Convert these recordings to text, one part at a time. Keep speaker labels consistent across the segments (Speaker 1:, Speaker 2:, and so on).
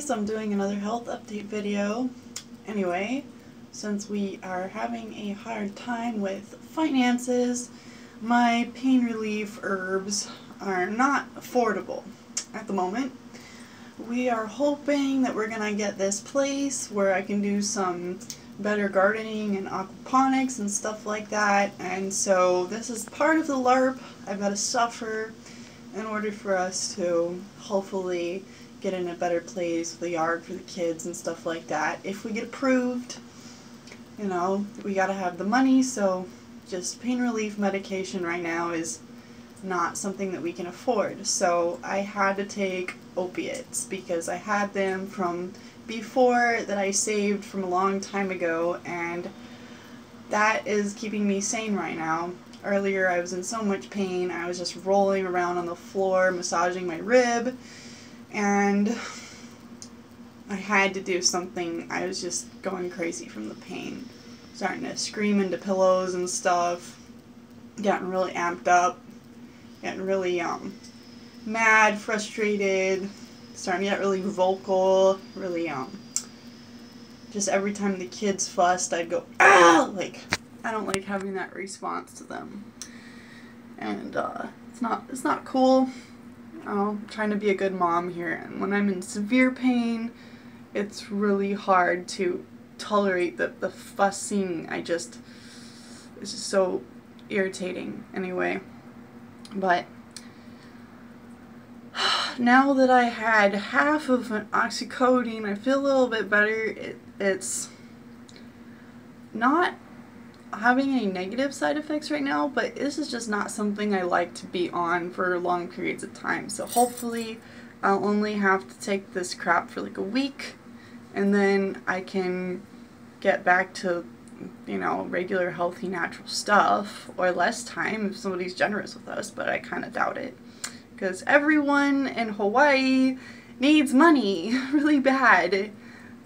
Speaker 1: guys, I'm doing another health update video. Anyway, since we are having a hard time with finances, my pain relief herbs are not affordable at the moment. We are hoping that we're gonna get this place where I can do some better gardening and aquaponics and stuff like that, and so this is part of the LARP. I've got to suffer in order for us to hopefully get in a better place with a yard for the kids and stuff like that. If we get approved, you know, we gotta have the money, so just pain relief medication right now is not something that we can afford. So I had to take opiates because I had them from before that I saved from a long time ago, and that is keeping me sane right now. Earlier I was in so much pain, I was just rolling around on the floor, massaging my rib, and I had to do something. I was just going crazy from the pain. Starting to scream into pillows and stuff, getting really amped up, getting really mad, frustrated, starting to get really vocal, really just every time the kids fussed I'd go, ah! Like, I don't like having that response to them. And it's not cool. I'm trying to be a good mom here, and when I'm in severe pain, it's really hard to tolerate the fussing. It's just so irritating anyway. But now that I had half of an oxycodone, I feel a little bit better. It's not having any negative side effects right now, but this is just not something I like to be on for long periods of time. So hopefully I'll only have to take this crap for like a week, and then I can get back to, you know, regular healthy natural stuff, or less time if somebody's generous with us, but I kind of doubt it because everyone in Hawaii needs money really bad.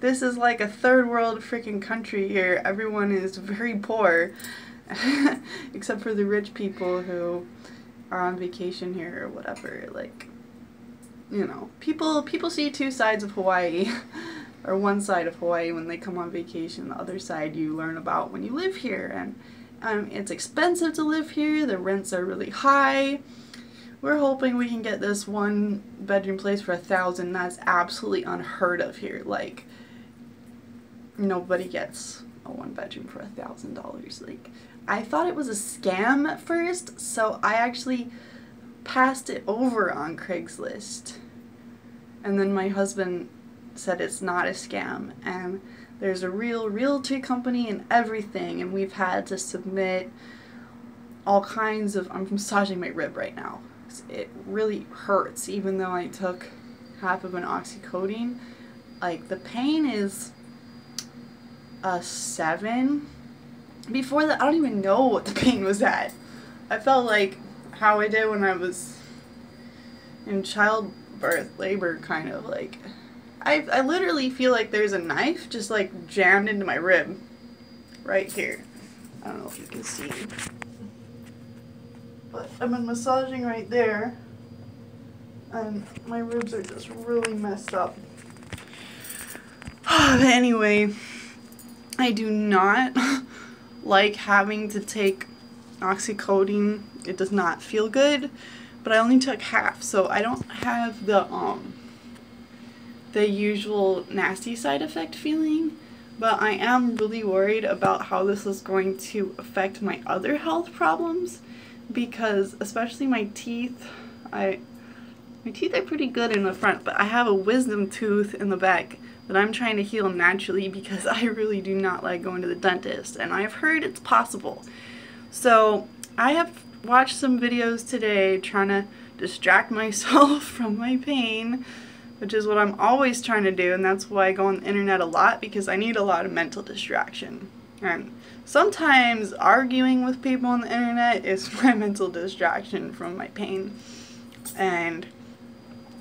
Speaker 1: This is like a third world freaking country here. Everyone is very poor except for the rich people who are on vacation here or whatever. Like, you know, people see two sides of Hawaii or one side of Hawaii when they come on vacation. The other side you learn about when you live here, and it's expensive to live here. The rents are really high. We're hoping we can get this one bedroom place for $1,000. That's absolutely unheard of here. Like, nobody gets a one bedroom for $1,000. Like, I thought it was a scam at first, so I actually passed it over on Craigslist. And then my husband said it's not a scam, and there's a real realty company and everything, and we've had to submit all kinds of, I'm massaging my rib right now. It really hurts even though I took half of an oxycodone. Like, the pain is a 7. Before that, I don't even know what the pain was at. I felt like how I did when I was in childbirth, labor, kind of. Like, I literally feel like there's a knife just like jammed into my rib right here. I don't know if you can see, but I've been massaging right there, and my ribs are just really messed up. But anyway, I do not like having to take oxycodone. It does not feel good, but I only took half, so I don't have the usual nasty side effect feeling, but I am really worried about how this is going to affect my other health problems, because especially my teeth, my teeth are pretty good in the front, but I have a wisdom tooth in the back that I'm trying to heal naturally because I really do not like going to the dentist, and I've heard it's possible. So I have watched some videos today trying to distract myself from my pain, which is what I'm always trying to do, and that's why I go on the internet a lot, because I need a lot of mental distraction. And sometimes arguing with people on the internet is my mental distraction from my pain. And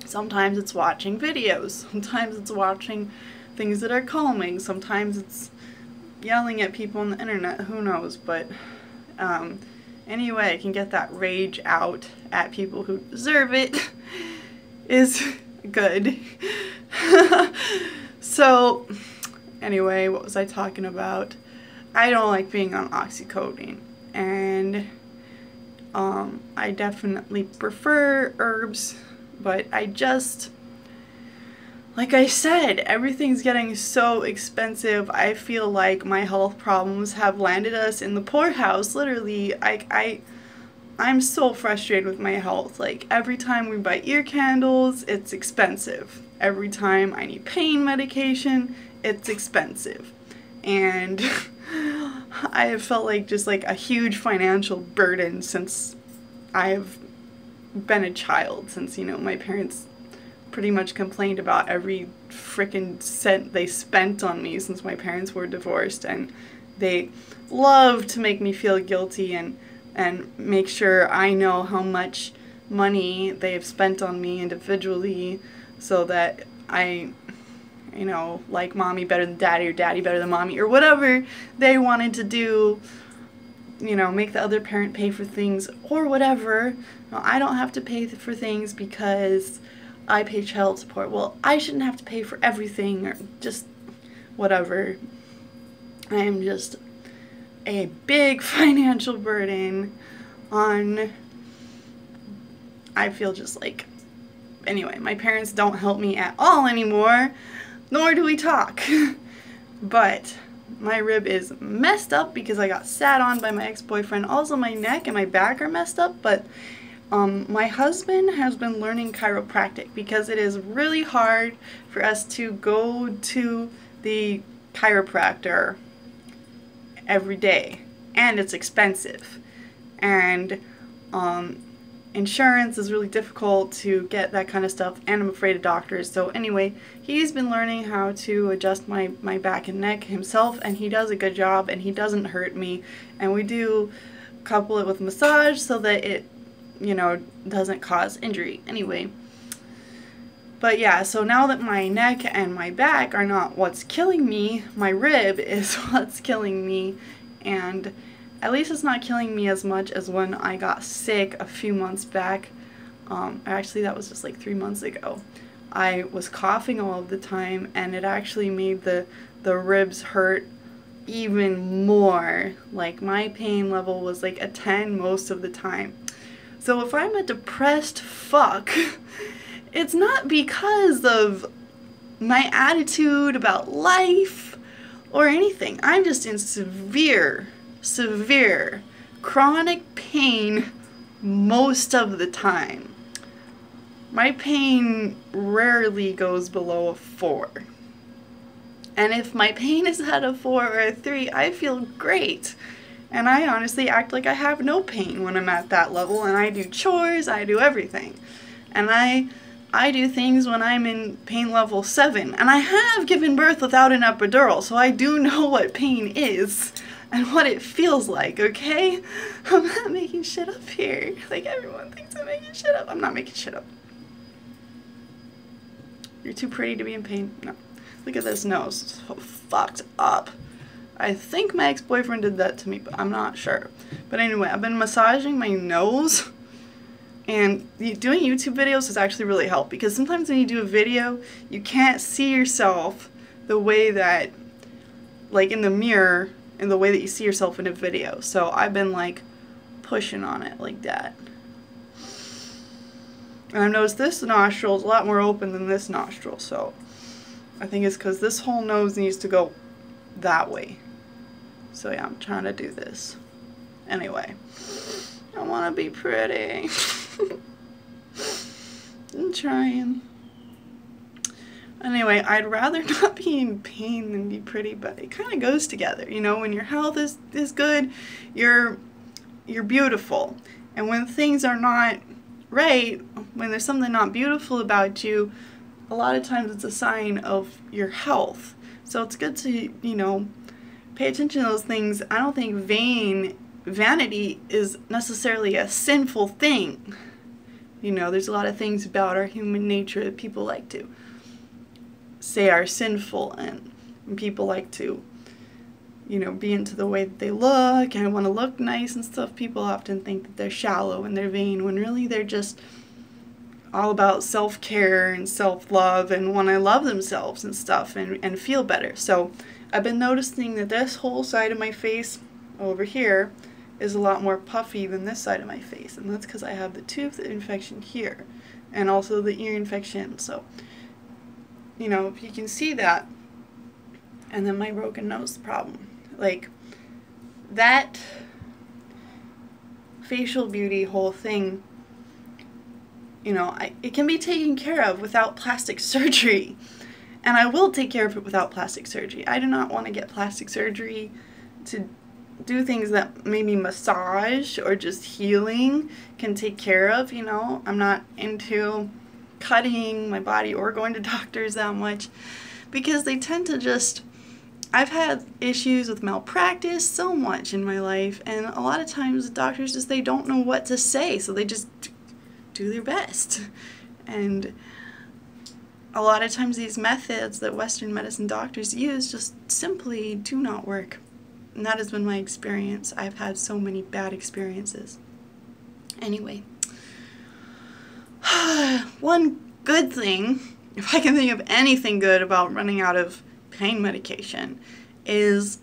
Speaker 1: sometimes it's watching videos, sometimes it's watching things that are calming, sometimes it's yelling at people on the internet, who knows, but anyway, I can get that rage out at people who deserve it is good. So, anyway, what was I talking about? I don't like being on oxycodone, and I definitely prefer herbs, but I just, like I said, everything's getting so expensive. I feel like my health problems have landed us in the poorhouse, literally. I'm so frustrated with my health. Like, every time we buy ear candles, it's expensive. Every time I need pain medication, it's expensive. And I have felt like just like a huge financial burden since I have been a child, since, you know, my parents pretty much complained about every frickin' cent they spent on me since my parents were divorced, and they love to make me feel guilty and make sure I know how much money they have spent on me individually, so that I, you know, like mommy better than daddy, or daddy better than mommy, or whatever they wanted to do, you know, make the other parent pay for things or whatever. No, I don't have to pay for things because I pay child support. Well, I shouldn't have to pay for everything, or just whatever. I am just a big financial burden on, I feel just like, anyway, my parents don't help me at all anymore, nor do we talk. But my rib is messed up because I got sat on by my ex-boyfriend. Also, my neck and my back are messed up, but my husband has been learning chiropractic because it is really hard for us to go to the chiropractor every day, and it's expensive, and insurance is really difficult to get that kind of stuff, and I'm afraid of doctors. So anyway, he's been learning how to adjust my back and neck himself, and he does a good job, and he doesn't hurt me, and we do couple it with massage so that it, you know, doesn't cause injury. Anyway, but yeah, so now that my neck and my back are not what's killing me, my rib is what's killing me, and at least it's not killing me as much as when I got sick a few months back. Actually, that was just like 3 months ago. I was coughing all of the time, and it actually made the ribs hurt even more. Like, my pain level was like a 10 most of the time. So if I'm a depressed fuck, it's not because of my attitude about life or anything. I'm just in severe chronic pain most of the time. My pain rarely goes below a 4. And if my pain is at a 4 or a 3, I feel great. And I honestly act like I have no pain when I'm at that level, and I do chores, I do everything. And I do things when I'm in pain level 7. And I have given birth without an epidural, so I do know what pain is and what it feels like, okay? I'm not making shit up here. Like, everyone thinks I'm making shit up. I'm not making shit up. You're too pretty to be in pain. No. Look at this nose. It's so fucked up. I think my ex-boyfriend did that to me, but I'm not sure. But anyway, I've been massaging my nose, and doing YouTube videos has actually really helped, because sometimes when you do a video, you can't see yourself the way that, like in the mirror, in the way that you see yourself in a video. So I've been like pushing on it like that. And I've noticed this nostril is a lot more open than this nostril, so I think it's because this whole nose needs to go that way. So yeah, I'm trying to do this. Anyway, I want to be pretty. I'm trying. Anyway, I'd rather not be in pain than be pretty, but it kind of goes together. You know, when your health is good, you're beautiful. And when things are not right, when there's something not beautiful about you, a lot of times it's a sign of your health. So it's good to, you know, pay attention to those things. I don't think vanity is necessarily a sinful thing. You know, there's a lot of things about our human nature that people like to say are sinful, and people like to, you know, be into the way that they look and want to look nice and stuff. People often think that they're shallow and they're vain, when really they're just all about self-care and self-love and want to love themselves and stuff and feel better. So I've been noticing that this whole side of my face over here is a lot more puffy than this side of my face, and that's because I have the tooth infection here and also the ear infection. So, you know, if you can see that, and then my broken nose problem, like that facial beauty whole thing, you know, it can be taken care of without plastic surgery. And I will take care of it without plastic surgery. I do not want to get plastic surgery to do things that maybe massage or just healing can take care of, you know. I'm not into cutting my body or going to doctors that much because they tend to just... I've had issues with malpractice so much in my life, and a lot of times the doctors just, they don't know what to say, so they just do their best. And a lot of times these methods that Western medicine doctors use just simply do not work. And that has been my experience. I've had so many bad experiences. Anyway, one good thing, if I can think of anything good about running out of pain medication, is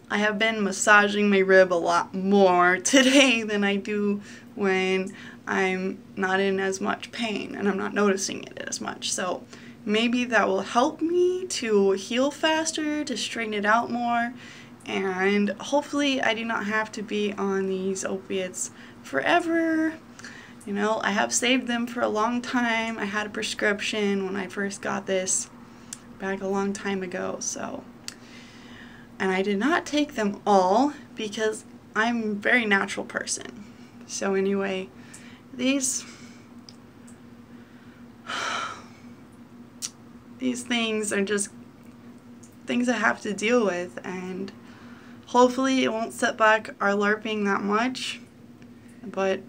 Speaker 1: I have been massaging my rib a lot more today than I do when I'm not in as much pain and I'm not noticing it as much. So maybe that will help me to heal faster, to straighten it out more, and hopefully I do not have to be on these opiates forever. You know, I have saved them for a long time. I had a prescription when I first got this back a long time ago, so, and I did not take them all because I'm a very natural person. So anyway, these things are just things I have to deal with, and hopefully it won't set back our LARPing that much, but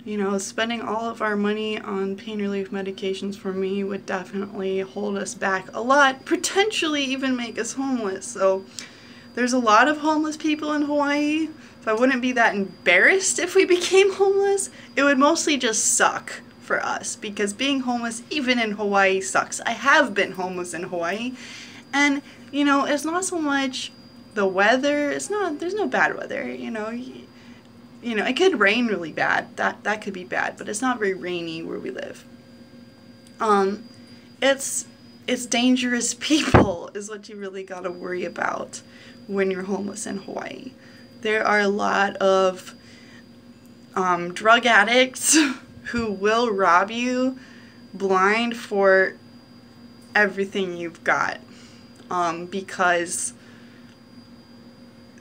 Speaker 1: you know, spending all of our money on pain relief medications for me would definitely hold us back a lot, potentially even make us homeless. So there's a lot of homeless people in Hawaii. If I wouldn't be that embarrassed if we became homeless, it would mostly just suck for us, because being homeless even in Hawaii sucks. I have been homeless in Hawaii, and you know, it's not so much the weather. It's not, there's no bad weather, you know. You know, it could rain really bad. That could be bad, but it's not very rainy where we live. It's dangerous people is what you really got to worry about when you're homeless in Hawaii. There are a lot of drug addicts who will rob you blind for everything you've got, because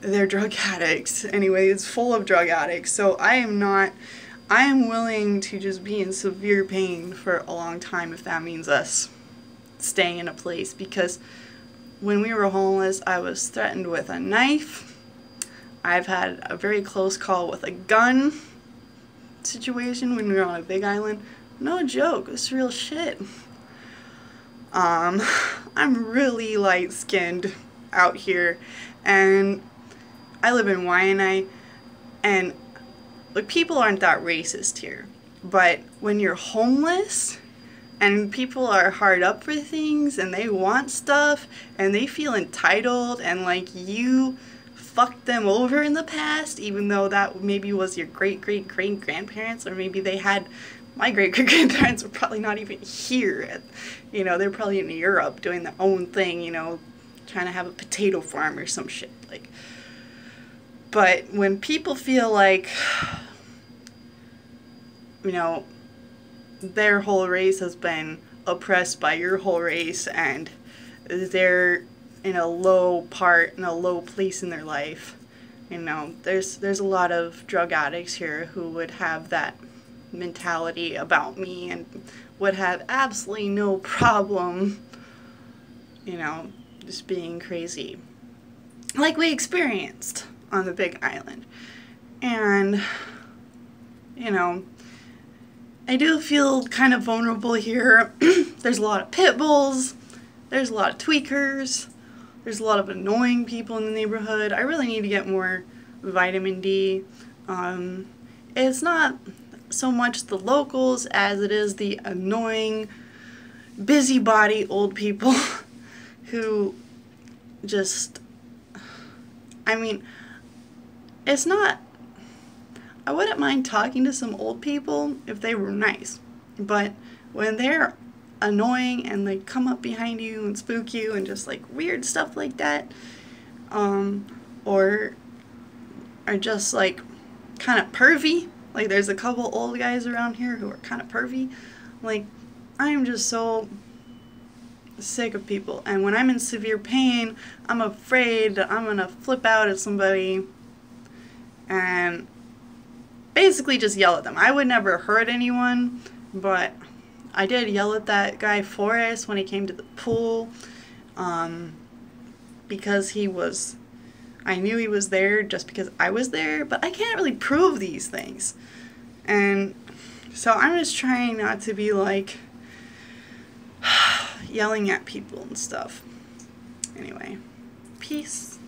Speaker 1: they're drug addicts. Anyway, it's full of drug addicts. So I am willing to just be in severe pain for a long time if that means us staying in a place, because when we were homeless, I was threatened with a knife. I've had a very close call with a gun situation when we were on a big island. No joke, it's real shit. I'm really light-skinned out here, and I live in Waianae, and look, people aren't that racist here, but when you're homeless and people are hard up for things and they want stuff and they feel entitled and like you fucked them over in the past, even though that maybe was your great-great-great-grandparents, or maybe they had, my great-great-grandparents were probably not even here, you know, they're probably in Europe doing their own thing, you know, trying to have a potato farm or some shit, like. But when people feel like, you know, their whole race has been oppressed by your whole race and they're in a low part, in a low place in their life, you know, there's a lot of drug addicts here who would have that mentality about me and would have absolutely no problem, you know, just being crazy, like we experienced on the big island. And you know, I do feel kind of vulnerable here. There's a lot of pit bulls, there's a lot of tweakers, there's a lot of annoying people in the neighborhood. I really need to get more vitamin D. It's not so much the locals as it is the annoying, busybody old people who just, I mean, it's not, I wouldn't mind talking to some old people if they were nice, but when they're annoying and they come up behind you and spook you and just like weird stuff like that, or are just like kind of pervy, like there's a couple old guys around here who are kind of pervy, like I'm just so sick of people. And when I'm in severe pain, I'm afraid that I'm gonna flip out at somebody and basically just yell at them. I would never hurt anyone, but I did yell at that guy Forrest when he came to the pool, because I knew he was there just because I was there, but I can't really prove these things. And so I'm just trying not to be like yelling at people and stuff. Anyway, peace.